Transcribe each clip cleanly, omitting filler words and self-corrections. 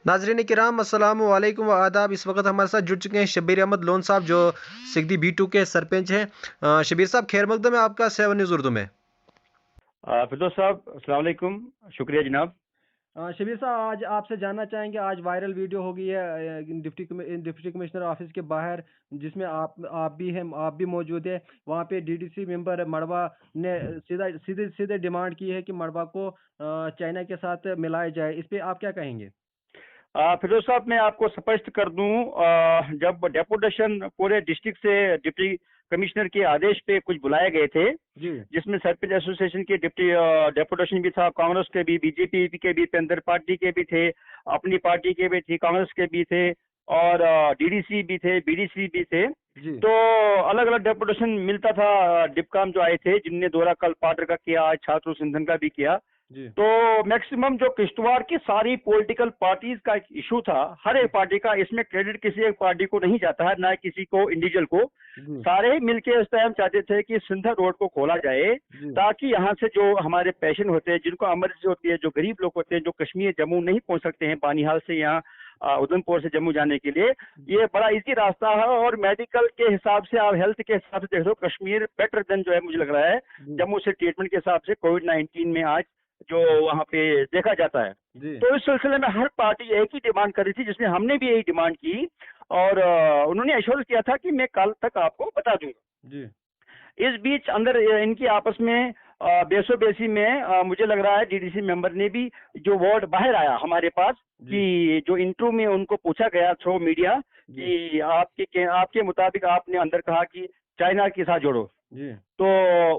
नाजरीन किराम अस्सलाम वालेकुम व आदाब। इस वक्त हमारे साथ जुड़ चुके हैं शब्बीर अहमद लोन साहब, जो सिगदी B2 के सरपंच हैं। शब्बीर साहब, खैर मकदम है आपका 7 न्यूज़ उर्दू में। फिरदौस साहब, अस्सलाम वालेकुम। शुक्रिया जनाब। शबीर साहब, आज आपसे जानना चाहेंगे, आज वायरल वीडियो हो गई है डिप्टी कमिश्नर ऑफिस के बाहर, जिसमें आप भी हैं, आप भी मौजूद है। वहाँ पे DDC मेंबर मड़वा ने सीधा सीधे सीधे डिमांड की है कि मड़वा को चाइना के साथ मिलाया जाए। इस पे आप क्या कहेंगे? फिरोज साहब, मैं आपको स्पष्ट कर दूं, जब डेपुटेशन पूरे डिस्ट्रिक्ट से डिप्टी कमिश्नर के आदेश पे कुछ बुलाए गए थे, जी जिसमें सरपंच एसोसिएशन के डेपुटेशन भी था, कांग्रेस के भी, बीजेपी के भी, अंदर पार्टी के भी थे, अपनी पार्टी के भी थे, कांग्रेस के भी थे, और DDC भी थे, BDC भी थे। जी तो अलग अलग डेपुटेशन मिलता था। डिपकाम जो आए थे, जिनने दौरा कल पाटर का किया, आज छात्र सिंधन का भी किया। जी तो मैक्सिमम जो किश्तवाड़ की सारी पॉलिटिकल पार्टीज का एक इशू था, हर एक पार्टी का, इसमें क्रेडिट किसी एक पार्टी को नहीं जाता है, ना किसी को इंडिविजुअल को। जी सारे मिलके इस टाइम चाहते थे कि सिंधर रोड को खोला जाए, जी ताकि यहाँ से जो हमारे पेशेंट होते हैं, जिनको इमरजेंसी होती है, जो गरीब लोग होते हैं, जो कश्मीर जम्मू नहीं पहुंच सकते हैं बानीहाल से यहाँ उधमपुर से जम्मू जाने के लिए, ये बड़ा इजी रास्ता है। और मेडिकल के हिसाब से, आप हेल्थ के हिसाब से देख लो, कश्मीर बेटर देन जो है मुझे लग रहा है जी जम्मू से ट्रीटमेंट के हिसाब से कोविड-19 में आज जो वहाँ पे देखा जाता है। जी तो इस सिलसिले में हर पार्टी एक ही डिमांड कर रही थी, जिसमें हमने भी यही डिमांड की, और उन्होंने एश्योर किया था कि मैं कल तक आपको बता दूंगा। जी इस बीच अंदर इनकी आपस में बेसो बेसी में मुझे लग रहा है DDC मेंबर ने भी जो वर्ड बाहर आया हमारे पास, जी कि जो इंटरव्यू में उनको पूछा गया थ्रू मीडिया जी कि आपके मुताबिक आपने अंदर कहा कि चाइना के साथ जोड़ो। जी तो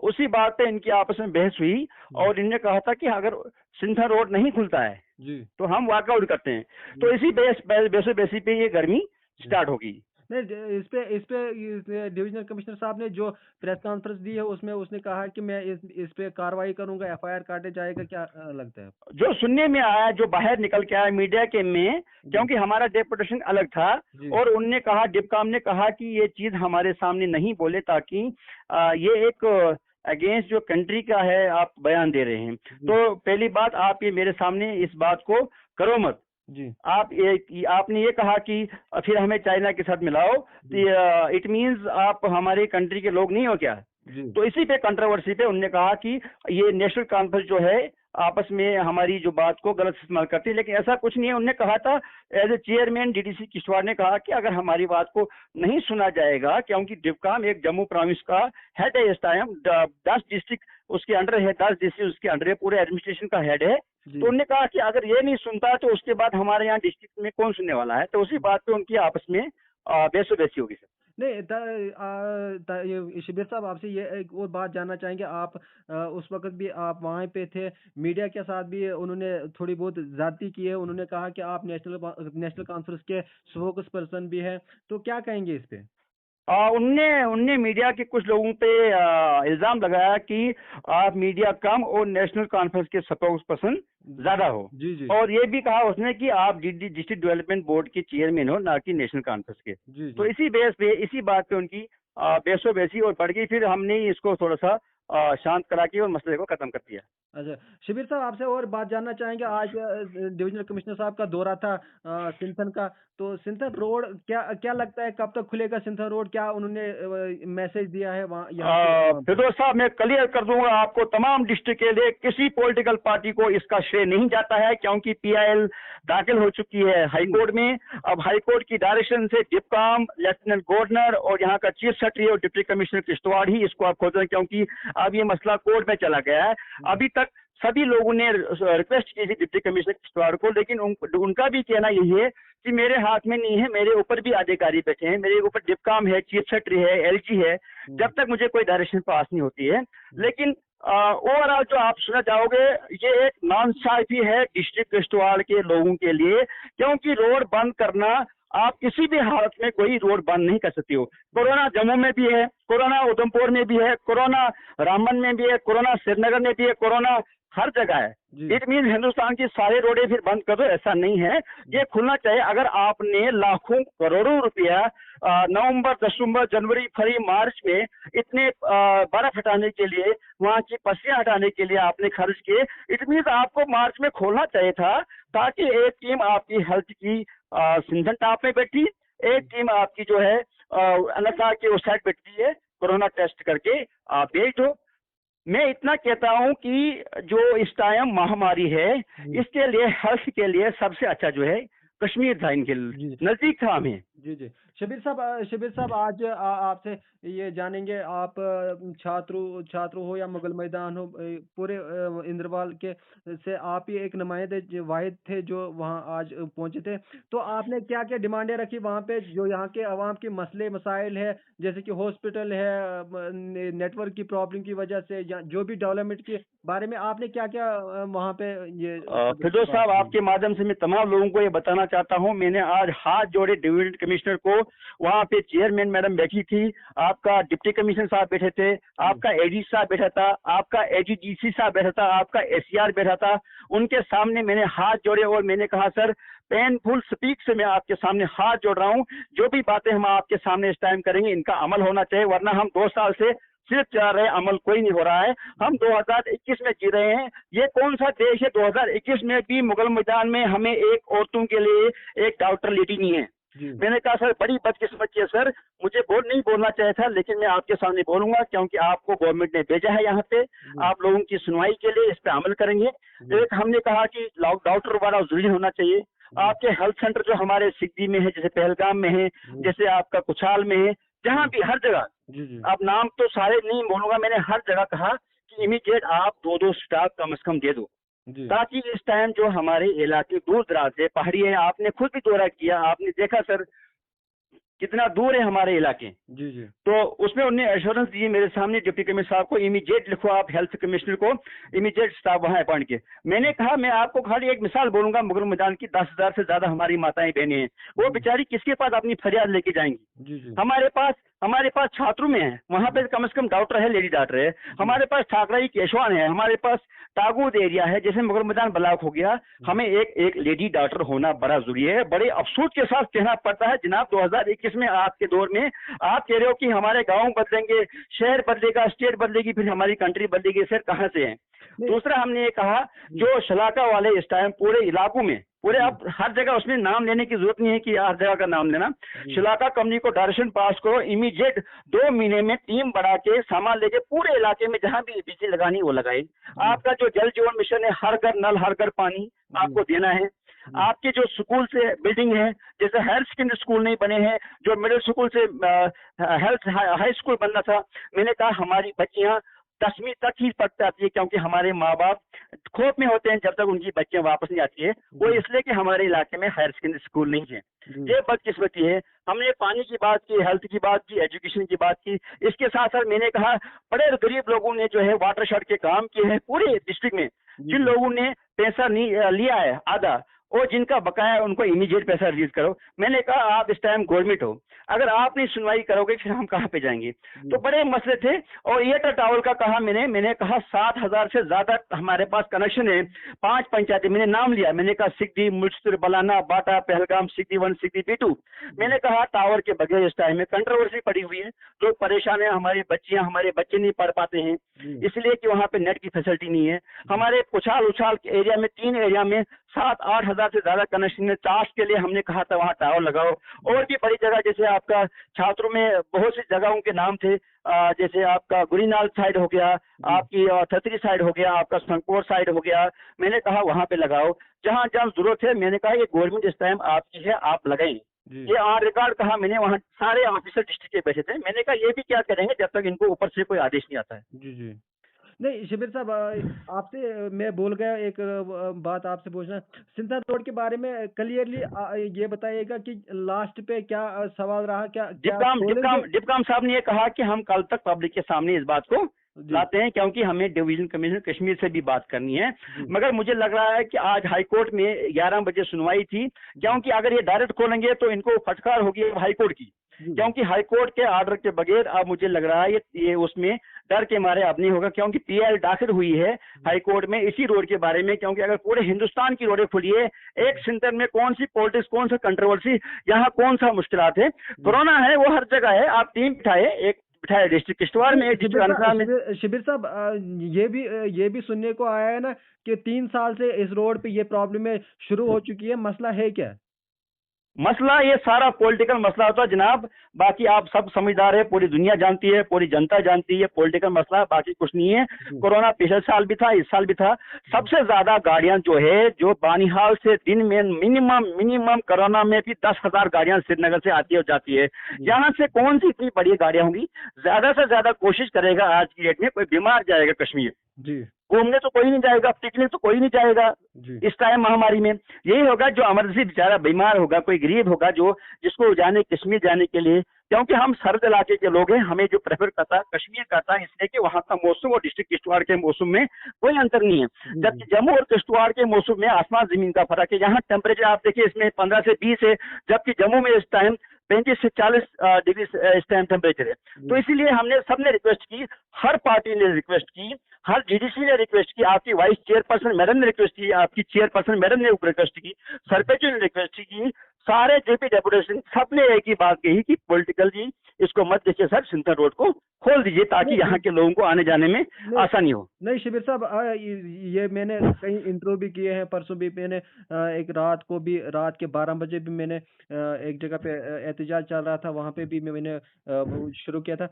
उसी बात पे इनकी आपस में बहस हुई, और इन्होंने कहा था कि अगर सिंथा रोड नहीं खुलता है जी तो हम वॉकआउट करते हैं। तो इसी बेसो बेसी पे ये गर्मी जी स्टार्ट होगी। नहीं, इस पे डिविजनल कमिश्नर साहब ने जो प्रेस कॉन्फ्रेंस दी है, उसमें उसने कहा कि मैं इस पे कार्रवाई करूंगा, FIR काटे जाएगा। क्या लगता है? जो सुनने में आया, जो बाहर निकल के आया मीडिया के में, जी क्योंकि हमारा डेपुटेशन अलग था, जी और उनने कहा, डिपकाम ने कहा कि ये चीज हमारे सामने नहीं बोले, ताकि ये एक अगेंस्ट जो कंट्री का है आप बयान दे रहे हैं। जी तो पहली बात, आप ये मेरे सामने इस बात को करो मत। जी आपने ये कहा कि फिर हमें चाइना के साथ मिलाओ, जी इट मींस आप हमारे कंट्री के लोग नहीं हो क्या? जी तो इसी पे कंट्रोवर्सी पे उन्होंने कहा कि ये नेशनल कॉन्फ्रेंस जो है आपस में हमारी जो बात को गलत इस्तेमाल करती है, लेकिन ऐसा कुछ नहीं है। उन्होंने कहा था, as a chairman DDC Kishtwar ने कहा कि अगर हमारी बात को नहीं सुना जाएगा, क्योंकि डिपकाम एक जम्मू प्रोविंस का हेड है इस टाइम, 10 डिस्ट्रिक्ट उसके अंडर है, 10 डिस्ट्रिक्ट उसके अंडर है, पूरे एडमिनिस्ट्रेशन का हेड है। जी तो उन्होंने कहा कि अगर ये नहीं सुनता तो उसके बाद हमारे यहाँ डिस्ट्रिक्ट में कौन सुनने वाला है? तो उसी बात पे उनकी आपस में बहसो बहसी होगी सर। नहीं, ये शिबिर साहब, आपसे ये एक और बात जानना चाहेंगे। आप उस वक्त भी आप वहाँ पे थे, मीडिया के साथ भी उन्होंने थोड़ी बहुत ज्यादती की है। उन्होंने कहा कि आप नेशनल कॉन्फ्रेंस के स्पोक्स पर्सन भी हैं, तो क्या कहेंगे इस पे? उनने उनने मीडिया के कुछ लोगों पे इल्जाम लगाया कि आप मीडिया कम और नेशनल कॉन्फ्रेंस के स्पोक्स पर्सन ज्यादा हो। जी जी और ये भी कहा उसने कि आप डिस्ट्रिक्ट डेवलपमेंट बोर्ड के चेयरमैन हो, ना कि नेशनल कॉन्फ्रेंस के। जी तो जी इसी बेस पे, इसी बात पे उनकी बहसो बहसी और बढ़ गई। फिर हमने ही इसको थोड़ा सा शांत करा के और मसले को खत्म कर दिया। अच्छा, शिबिर साहब, आपसे और बात जानना चाहेंगे। आज डिविजनल कमिश्नर साहब का दौरा था सिंथन का, तो सिंथन रोड क्या क्या लगता है कब तक खुलेगा सिंथन रोड? क्या उन्होंने मैसेज दिया है वहाँ, यहाँ पे? फिरोज साहब, मैं क्लियर कर दूंगा आपको, तमाम डिस्ट्रिक्ट के लिए किसी पॉलिटिकल पार्टी को इसका श्रेय नहीं जाता है, क्योंकि PIL दाखिल हो चुकी है हाई कोर्ट में। अब हाई कोर्ट की डायरेक्शन से डिपकाम, लेफ्टिनेंट गवर्नर और यहाँ का चीफ सेक्रेटरी और डिप्टी कमिश्नर किश्तवाड़ ही इसको आप खोज रहे हैं, क्योंकि अब ये मसला कोर्ट में चला गया है। अभी तक सभी लोगों ने रिक्वेस्ट की थी डिप्टी कमिश्नर किश्तवाड़ को, लेकिन उनका भी कहना यही है कि मेरे हाथ में नहीं है, मेरे ऊपर भी अधिकारी बैठे हैं, मेरे ऊपर डिपकाम है, चीफ सेक्रेटरी है, LG है, जब तक मुझे कोई डायरेक्शन पास नहीं होती है। लेकिन ओवरऑल जो आप सुना जाओगे, ये एक नाइंसाफी है डिस्ट्रिक्ट किश्तवाड़ के लोगों के लिए, क्योंकि रोड बंद करना, आप किसी भी हालत में कोई रोड बंद नहीं कर सकती हो। कोरोना जम्मू में भी है, कोरोना उधमपुर में भी है, कोरोना रामबन में भी है, कोरोना श्रीनगर में भी है, कोरोना हर जगह है। जी इट मीन हिंदुस्तान की सारे रोडें फिर बंद कर दो, ऐसा नहीं है, ये खुलना चाहिए। अगर आपने लाखों करोड़ों रुपया नवंबर, दिसंबर, जनवरी, फरवरी, मार्च में इतने बर्फ हटाने के लिए, वहां की पस्सियां हटाने के लिए आपने खर्च किए, इट मीन आपको मार्च में खोलना चाहिए था, ताकि एक टीम आपकी हेल्थ की सिंधन टॉप में बैठी, एक टीम आपकी जो है अनसा की उस साइड बैठती है, कोरोना टेस्ट करके आप भेज दो। मैं इतना कहता हूं कि जो इस टाइम महामारी है, जी इसके लिए हेल्थ के लिए सबसे अच्छा जो है कश्मीर था, इनके जी नजदीक था हमें। जी शबीर साहब आज आपसे ये जानेंगे, आप छात्र हो या मुगल मैदान हो, पूरे इंद्रवाल के से आप ही एक नुमाइंदे वाहिद थे जो वहाँ आज पहुंचे थे। तो आपने क्या क्या डिमांडें रखी वहाँ पे, जो यहाँ के अवाम के मसले मसाइल है, जैसे कि हॉस्पिटल है, नेटवर्क की प्रॉब्लम की वजह से, या जो भी डेवलपमेंट के बारे में आपने क्या क्या वहाँ पे ये फिरदौस बात साहब, की? आपके माध्यम से मैं तमाम लोगों को ये बताना चाहता हूं, मैंने आज हाथ जोड़े डिवीजन कमिश्नर को, वहां पे चेयरमैन मैडम बैठी थी, आपका डिप्टी कमिश्नर साहब बैठे थे, आपका एडी साहब बैठा था, आपका एजीडीसी साहब बैठा था, आपका एसीआर बैठा था। उनके सामने मैंने हाथ जोड़े और मैंने कहा, सर पेनफुल स्पीक से मैं आपके सामने हाथ जोड़ रहा हूं, जो भी बातें हम आपके सामने इस टाइम करेंगे इनका अमल होना चाहिए, वरना हम 2 साल से सिर्फ चला रहे, अमल कोई नहीं हो रहा है। हम 2021 में जी रहे हैं, ये कौन सा देश है? 2021 में भी मुगल मैदान में हमें एक औरतों के लिए एक डॉक्टर लेडी नहीं है। जी मैंने कहा, सर बड़ी बदकिस्मती है सर, मुझे नहीं बोलना चाहिए था, लेकिन मैं आपके सामने बोलूंगा, क्योंकि आपको गवर्नमेंट ने भेजा है यहाँ पे, आप लोगों की सुनवाई के लिए इस पे अमल करेंगे। एक हमने कहा कि डॉक्टर वाला जरूरी होना चाहिए। आपके हेल्थ सेंटर जो हमारे सिद्दी में है, जैसे पहलगाम में है, जैसे आपका कुछाल में है, जहाँ भी हर जगह, जी अब नाम तो सारे नहीं बोलूंगा, मैंने हर जगह कहा कि इमीडिएट आप 2-2 स्टाफ कम से कम दे दो, जी ताकि इस टाइम जो हमारे इलाके दूर दराज है, पहाड़ी है, आपने खुद भी दौरा किया, आपने देखा सर कितना दूर है हमारे इलाके। जी जी तो उसमें उन्होंने एश्योरेंस दी मेरे सामने, डिप्टी कमिश्नर साहब को, इमीडिएट लिखो आप हेल्थ कमिश्नर को, इमीडिएट स्टाफ वहां अपॉइंट के। मैंने कहा, मैं आपको खाली एक मिसाल बोलूंगा, मुगल मैदान की 10,000 से ज्यादा हमारी माताएं बहनें हैं, वो बेचारी किसके पास अपनी फरियाद लेके जाएंगी? जी हमारे पास छात्रों में है, वहां पे कम से कम डॉक्टर है, लेडी डॉक्टर है, हमारे पास ठाकराई केशवान है, हमारे पास टागूद एरिया है, जैसे मुगल मैदान ब्लॉक हो गया, हमें एक लेडी डॉक्टर होना बड़ा जरूरी है। बड़े अफसोस के साथ कहना पड़ता है जनाब, 2021 में आपके दौर में आप कह रहे हो कि हमारे गांव बदलेंगे, शहर बदलेगा, स्टेट बदलेगी, फिर हमारी कंट्री बदलेगी, सर कहां से है? दूसरा हमने ये कहा, जो शलाका वाले इस टाइम पूरे इलाकों में, पूरे अब हर जगह उसमें नाम लेने की जरूरत नहीं है कि हर जगह का नाम लेना, शलाका कंपनी को डायरेक्शन पास करो, इमीडिएट 2 महीने में टीम बढ़ा के सामान लेके पूरे इलाके में जहां भी बिजली लगानी वो लगाए। आपका जो जल जीवन मिशन है, हर घर नल हर घर पानी आपको देना है। आपके जो स्कूल से बिल्डिंग है, जैसे हायर सेकेंडरी स्कूल नहीं बने हैं, जो मिडिल स्कूल से हेल्थ हाई स्कूल बनना था, मैंने कहा हमारी बच्चियां 10वीं तक ही पढ़ जाती है, क्योंकि हमारे माँ बाप खौफ में होते हैं जब तक उनकी बच्चियां वापस नहीं आती है, वो इसलिए कि हमारे इलाके में हायर सेकेंडरी स्कूल नहीं है। ये बदकिस्मती है। हमने पानी की बात की, हेल्थ की बात की, एजुकेशन की बात की, इसके साथ साथ मैंने कहा बड़े गरीब लोगों ने जो है वाटर शेड के काम किए हैं पूरे डिस्ट्रिक्ट में, जिन लोगों ने पैसा नहीं लिया है आधा, और जिनका बकाया है उनको इमीडिएट पैसा रिलीज करो। मैंने कहा आप इस टाइम गवर्नमेंट हो, अगर आप नहीं सुनवाई करोगे फिर हम कहाँ पे जाएंगे? तो बड़े मसले थे। और एयरटेल टावर का कहा मैंने कहा 7,000 से ज्यादा हमारे पास कनेक्शन है, 5 पंचायतें, मैंने नाम लिया, मैंने कहा सिगदी, मुश्तर, बलाना, बाटा, पहलगाम, सिगदी 1, सिगदी B2। मैंने कहा टावर के बगैर इस टाइम में कंट्रोवर्सी पड़ी हुई है, लोग परेशान है, हमारी बच्चियां हमारे बच्चे नहीं पढ़ पाते हैं, इसलिए कि वहाँ पे नेट की फैसिलिटी नहीं है। हमारे उछाल उछाल एरिया में 3 एरिया में 7-8 हजार से ज्यादा कनेक्शन है। चार्ज के लिए हमने कहा था वहाँ टावर लगाओ। और भी बड़ी जगह जैसे आपका छात्रों में बहुत सी जगहों के नाम थे, जैसे आपका गुरीनाल साइड हो गया, आपकी थतरी साइड हो गया, आपका संकोर साइड हो गया, मैंने कहा वहाँ पे लगाओ जहाँ जहाँ जरूरत है। मैंने कहा ये गवर्नमेंट इस टाइम आपकी है, आप लगाएं। ये ऑन रिकॉर्ड कहा मैंने, वहाँ सारे ऑफिसर डिस्ट्रिक्ट के बैठे थे। मैंने कहा ये भी क्या करेंगे जब तक इनको ऊपर से कोई आदेश नहीं आता है। जी नहीं शबीर साहब, आपसे मैं भूल गया एक बात आपसे पूछना, सिंथर रोड के बारे में क्लियरली ये बताइएगा कि लास्ट पे क्या सवाल रहा, क्या डिप्काम साहब ने ये कहा कि हम कल तक पब्लिक के सामने इस बात को लाते हैं, क्योंकि हमें डिवीजन कमिश्नर कश्मीर से भी बात करनी है। मगर मुझे लग रहा है कि आज हाईकोर्ट में 11 बजे सुनवाई थी, क्योंकि अगर ये डायरेक्ट खोलेंगे तो इनको फटकार होगी हाईकोर्ट की, जी। क्योंकि हाईकोर्ट के ऑर्डर के बगैर अब मुझे लग रहा है ये उसमें डर के मारे अब नहीं होगा, क्योंकि पीआईएल दाखिल हुई है हाईकोर्ट में इसी रोड के बारे में। क्योंकि अगर पूरे हिंदुस्तान की रोडें खुली है, एक सिंथन में कौन सी पॉलिटिक्स, कौन सा कंट्रोवर्सी, यहाँ कौन सा मुश्किलात है। कोरोना है वो हर जगह है, आप टीम बिठाए, एक बिठाए डिस्ट्रिक्ट किश्तवाड़ में, एक डिस्ट्रिक्ट अनंतनाग में। शिबिर साहब, ये भी सुनने को आया है ना कि 3 साल से इस रोड पे ये प्रॉब्लम है शुरू हो चुकी है, मसला है क्या? मसला ये सारा पॉलिटिकल मसला होता है जनाब, बाकी आप सब समझदार है, पूरी दुनिया जानती है, पूरी जनता जानती है, पॉलिटिकल मसला, बाकी कुछ नहीं है। कोरोना पिछले साल भी था, इस साल भी था। सबसे ज्यादा गाड़ियां जो है, जो बानिहाल से दिन में मिनिमम कोरोना में भी 10,000 गाड़ियां श्रीनगर से आती है और जाती है। यहाँ से कौन सी इतनी बड़ी गाड़ियां होंगी? ज्यादा से ज्यादा कोशिश करेगा आज की डेट में, कोई बीमार जाएगा कश्मीर, जी। घूमने तो कोई नहीं जाएगा, पिकनिक तो कोई नहीं जाएगा जी। इस टाइम महामारी में। यही होगा जो इमरजेंसी बेचारा बीमार होगा, कोई गरीब होगा जो जिसको जाने कश्मीर जाने के लिए, क्योंकि हम सर्द इलाके के लोग हैं, हमें जो प्रेफर करता कश्मीर करता है, इसलिए कि वहाँ का मौसम और डिस्ट्रिक्ट किश्तवाड़ के मौसम में कोई अंतर नहीं है। जबकि जम्मू और किश्तवाड़ के मौसम में आसमान जमीन का फर्क है। यहाँ टेम्परेचर आप देखिए, इसमें 15 से 20 है, जबकि जम्मू में इस टाइम 35 से 40 डिग्री इस टाइम टेम्परेचर है। तो इसीलिए हमने सबने रिक्वेस्ट की, हर पार्टी ने रिक्वेस्ट की, हर जीडीसी ने रिक्वेस्ट की, आपकी वाइस चेयरपर्सन मैडम ने रिक्वेस्ट की, आपकी चेयरपर्सन मैडम ने रिक्वेस्ट की, सरपंच ने रिक्वेस्ट की, सारे जेपी डेपुटेशन सबने एक ही बात कही कि पॉलिटिकल जी इसको मत देखिए सर, सिंथर रोड को खोल दीजिए ताकि यहाँ के लोगों को आने जाने में आसानी हो। नहीं शिबिर साहब, ये मैंने कई इंटरव्यू भी किए हैं, परसों भी मैंने एक रात के 12 बजे भी मैंने एक जगह पे एहतजाज चल रहा था, वहाँ पे भी मैंने शुरू किया था।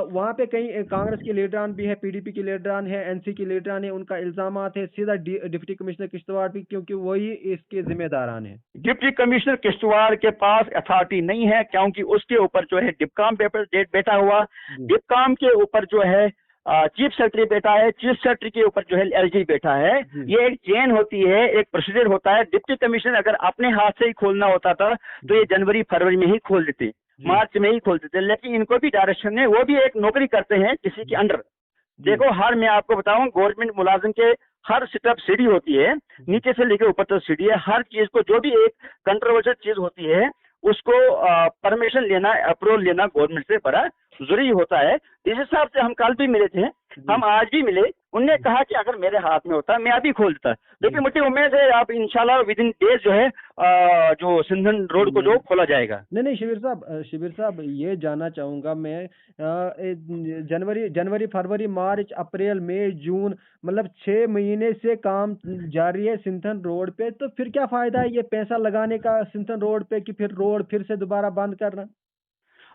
वहाँ पे कई कांग्रेस के लीडरान भी है, पीडीपी के लीडरान है, एनसी के लीडरान है, उनका इल्जामात है सीधा डिप्टी कमिश्नर किश्तवाड़ भी, क्योंकि वही इसके जिम्मेदारान है। डिप्टी कमिश्नर किश्तवाड़ के पास अथॉरिटी नहीं है, क्योंकि उसके ऊपर जो है डिप्काम बैठा हुआ, डिप्काम के ऊपर जो है चीफ सेक्रेटरी बैठा है, चीफ सेक्रेटरी के ऊपर जो है एलजी बैठा है। ये एक चेन होती है, एक प्रोसीजर होता है। डिप्टी कमिश्नर अगर अपने हाथ से ही खोलना होता था तो ये जनवरी फरवरी में ही खोल देते, मार्च में ही खोल देते, लेकिन इनको भी डायरेक्शन है, वो भी एक नौकरी करते हैं किसी के अंडर। देखो, हर मैं आपको बताऊं, गवर्नमेंट मुलाजिम के हर स्टेप सीढ़ी होती है, नीचे से लेकर ऊपर तक सीढ़ी है। हर चीज को, जो भी एक कंट्रोवर्शियल चीज होती है, उसको परमिशन लेना, अप्रूवल लेना गवर्नमेंट से बड़ा जरूरी होता है। इस हिसाब से हम कल भी मिले थे, हम आज भी मिले, उनने कहा कि अगर मेरे हाथ में होता मैं अभी खोल देता। लेकिन मुझे उम्मीद है आप इंशाल्लाह विद इन डेज जो है जो सिंधन रोड को जो खोला जाएगा। नहीं शिबिर साहब, ये जानना चाहूंगा मैं, जनवरी फरवरी मार्च अप्रैल मई जून, मतलब 6 महीने से काम जारी है सिंथन रोड पे, तो फिर क्या फायदा है ये पैसा लगाने का सिंथन रोड पे कि फिर रोड फिर से दोबारा बंद करना?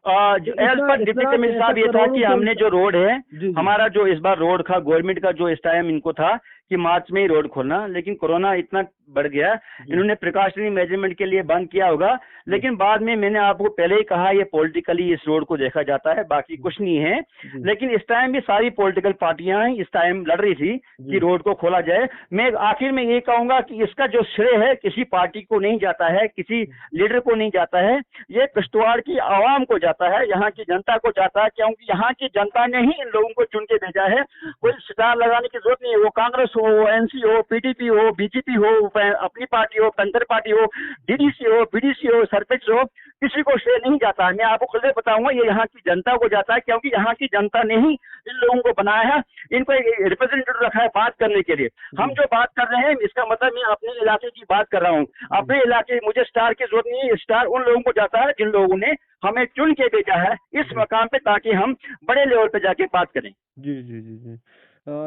एज पर डिप्टी कमिश्नर साहब ये था कि हमने जो रोड है, हमारा जो इस बार रोड का गवर्नमेंट का जो इस टाइम इनको था कि मार्च में ही रोड खोलना, लेकिन कोरोना इतना बढ़ गया, इन्होंने प्रिकॉशनरी मेजरमेंट के लिए बंद किया होगा। लेकिन बाद में मैंने आपको पहले ही कहा ये पॉलिटिकली इस रोड को देखा जाता है, बाकी कुछ नहीं है। लेकिन इस टाइम भी सारी पॉलिटिकल पार्टियां इस टाइम लड़ रही थी कि रोड को खोला जाए। मैं आखिर में ये कहूंगा कि इसका जो श्रेय है किसी पार्टी को नहीं जाता है, किसी लीडर को नहीं जाता है, ये किश्तवाड़ की आवाम को जाता है, यहाँ की जनता को जाता है, क्योंकि यहाँ की जनता ने ही इन लोगों को चुन के भेजा है। कोई स्टार लगाने की जरूरत नहीं है, वो कांग्रेस हो, एनसी हो, पीडीपी हो, बीजेपी हो, अपनी पार्टी हो, पंथर पार्टी हो, डीडीसी हो, बीडीसी हो, सरपंच हो, किसी को श्रेय नहीं जाता है। मैं आपको खुद बताऊंगा, ये यहाँ की जनता को जाता है, क्योंकि यहाँ की जनता ने ही इन लोगों को बनाया है, इनको रिप्रेजेंटेटिव रखा है बात करने के लिए। हम जो बात कर रहे हैं, इसका मतलब मैं अपने इलाके की बात कर रहा हूँ, अपने इलाके, मुझे स्टार की जरूरत नहीं है। स्टार उन लोगों को जाता है जिन लोगों ने हमें चुन के भेजा है इस मकाम पे, ताकि हम बड़े लेवल पे जाके बात करें। जी जी जी जी।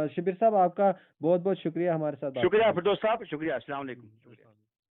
शिबिर साहब, आपका बहुत बहुत शुक्रिया हमारे साथ। शुक्रिया फिरदौस साहब, शुक्रिया। अस्सलाम वालेकुम।